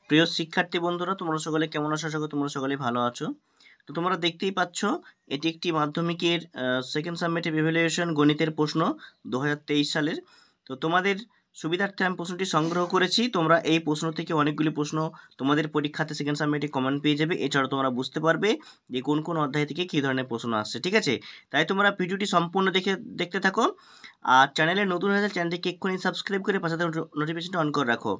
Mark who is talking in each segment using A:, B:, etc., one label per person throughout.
A: প্রিয় শিক্ষার্থী বন্ধুরা, তোমরা সকলে কেমন আছো? আশা করি তোমরা সকলেই ভালো আছো। তো তোমরা দেখতেই পাচ্ছ, এটি একটি মাধ্যমিকের সেকেন্ড সাবমিটিভ ইভ্যালুয়েশন গণিতের প্রশ্ন 2023 সালের। তো তোমাদের সুবিধার্থে আমি প্রশ্নটি সংগ্রহ করেছি। তোমরা এই প্রশ্ন থেকে অনেকগুলি প্রশ্ন তোমাদের পরীক্ষাতে সেকেন্ড সাবমিটে কমন পেয়ে যাবে। এছাড়াও তোমরা বুঝতে পারবে যে কোন কোন অধ্যায় থেকে কী ধরনের প্রশ্ন আসছে, ঠিক আছে? তাই তোমরা ভিডিওটি সম্পূর্ণ দেখতে থাকো। আর চ্যানেলে নতুন হয়ে চ্যানেলটিকে এক্ষুনি সাবস্ক্রাইব করে পাশে নোটিফিকেশনটা অন করে রাখো।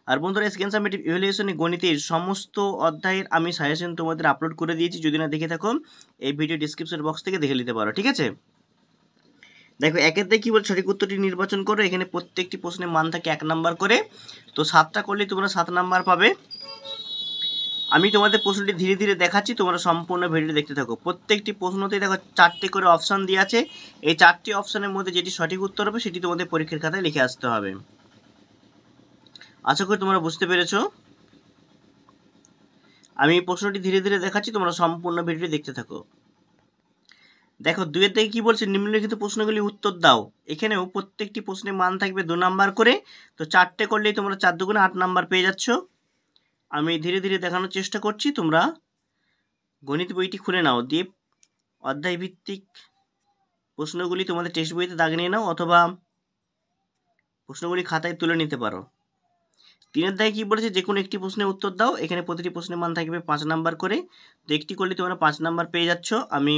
A: আর বন্ধুরা, সেকেন্ড সাবমিটিভ ইভ্যালুয়েশনে গণিতের সমস্ত অধ্যায়ের আমি সাজেশন তোমাদের আপলোড করে দিয়েছি। যদি না দেখে থাকো, এই ভিডিও ডিসক্রিপশন বক্স থেকে দেখে নিতে পারো, ঠিক আছে? দেখো, একের দিয়ে কী বল, সঠিক উত্তরটি নির্বাচন করো। এখানে প্রত্যেকটি প্রশ্নের মান থাকে 1 নাম্বার করে। তো 7টা করলে তোমরা 7 নাম্বার পাবে। আমি তোমাদের প্রশ্নটি ধীরে ধীরে দেখাচ্ছি, তোমরা সম্পূর্ণ ভিডিওটি দেখতে থাকো। প্রত্যেকটি প্রশ্নতেই দেখো 4টে করে অপশান দিয়ে আছে। এই 4টি অপশানের মধ্যে যেটি সঠিক উত্তর হবে সেটি তোমাদের পরীক্ষার খাতায় লিখে আসতে হবে। আশা করি তোমরা বুঝতে পেরেছো। আমি প্রশ্নটি ধীরে ধীরে দেখাচ্ছি, তোমরা সম্পূর্ণ ভিডিওটি দেখতে থাকো। দেখো, 2 থেকে কি বলছে, নিম্নলিখিত প্রশ্নগুলি উত্তর দাও। এখানেও প্রত্যেকটি প্রশ্নের মান থাকবে 2 নাম্বার করে। তো 4টে করলেই তোমরা 4 দুগুণে 8 নাম্বার পেয়ে যাচ্ছ। আমি ধীরে ধীরে দেখানোর চেষ্টা করছি। তোমরা গণিত বইটি খুলে নাও, দিয়ে অধ্যায় ভিত্তিক প্রশ্নগুলি তোমাদের টেক্সট বইতে দাগ নিয়ে নাও, অথবা প্রশ্নগুলি খাতায় তুলে নিতে পারো। 3 দাগে কি বলেছে, যে কোনো একটি প্রশ্নের উত্তর দাও। এখানে প্রতিটি প্রশ্নের মান থাকবে 5 নাম্বার করে। তো একটি করলে তোমরা 5 নাম্বার পেয়ে যাচ্ছ। আমি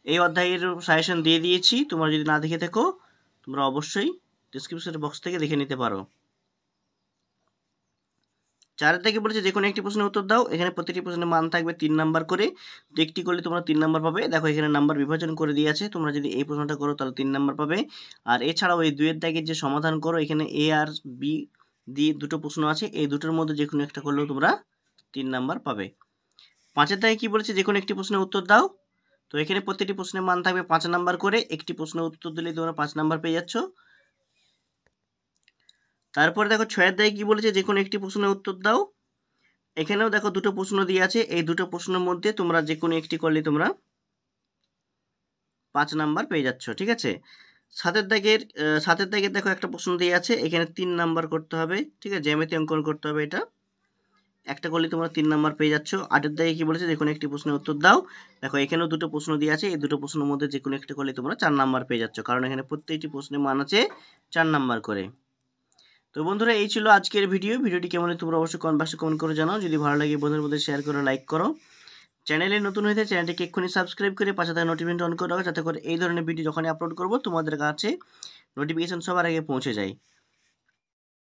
A: এই অধ্যায়ের সাজেশন দিয়ে দিয়েছি, তোমরা যদি না দেখে থাকো তোমরা অবশ্যই ডেসক্রিপশন বক্স থেকে দেখে নিতে পারো। 4 থেকে বলেছে, যে কোনো একটি প্রশ্নের উত্তর দাও। এখানে প্রতিটি প্রশ্নের মান থাকবে 3 নাম্বার করে। তো একটি করলে তোমরা 3 নাম্বার পাবে। দেখো, এখানে নাম্বার বিভাজন করে দিয়ে আছে। তোমরা যদি এই প্রশ্নটা করো তাহলে 3 নাম্বার পাবে। আর এছাড়াও এই 2 দাগের যে সমাধান করো, এখানে এ আর বি দিয়ে দুটো প্রশ্ন আছে। এই দুটোর মধ্যে যে কোনো একটা করলেও তোমরা 3 নাম্বার পাবে। 5 দাগে কি বলেছে, যে কোনো একটি প্রশ্নের উত্তর দাও। তো এখানে প্রত্যেকটি প্রশ্নের মান থাকবে 5 নাম্বার করে। একটি প্রশ্নের উত্তর দিলেই তোমরা 5 নাম্বার পেয়ে যাচ্ছ। তারপরে দেখো, 6 দাগে কি বলেছে, যে কোনো একটি প্রশ্নের উত্তর দাও। এখানেও দেখো দুটো প্রশ্ন দিয়ে আছে। এই দুটো প্রশ্নের মধ্যে তোমরা যে কোনো একটি করলে তোমরা 5 নাম্বার পেয়ে যাচ্ছ, ঠিক আছে? 7 দাগের দেখো একটা প্রশ্ন দিয়ে আছে। এখানে 3 নাম্বার করতে হবে, ঠিক আছে? জ্যামিতি অঙ্কন করতে হবে। এটা একটা করলে তোমরা 3 নাম্বার পেয়ে যাচ্ছ। 8 দাগে কি বলেছে, যে কোনো একটি প্রশ্নের উত্তর দাও। দেখো, এখানেও দুটো প্রশ্ন দিয়ে আছে। এই দুটো প্রশ্নের মধ্যে যে কোনো একটা করলে তোমরা 4 নাম্বার পেয়ে যাচ্ছ, কারণ এখানে প্রত্যেকটি প্রশ্নের মান আছে 4 নাম্বার করে। তো বন্ধুরা, এই ছিল আজকের ভিডিওটি কেমন তোমরা অবশ্যই কমেন্ট বক্সে কমেন্ট করে জানাও। যদি ভালো লাগে বন্ধুদের মধ্যে শেয়ার করো, লাইক করো। চ্যানেলে নতুন হয়ে থাকে চ্যানেলটিকে এক্ষুনি সাবস্ক্রাইব করে পাশে থাকা নোটিফিকেশন অন করে রাখো, যাতে করে এই ধরনের ভিডিও যখনই আপলোড করব তোমাদের কাছে নোটিফিকেশন সবার আগে পৌঁছে যায়।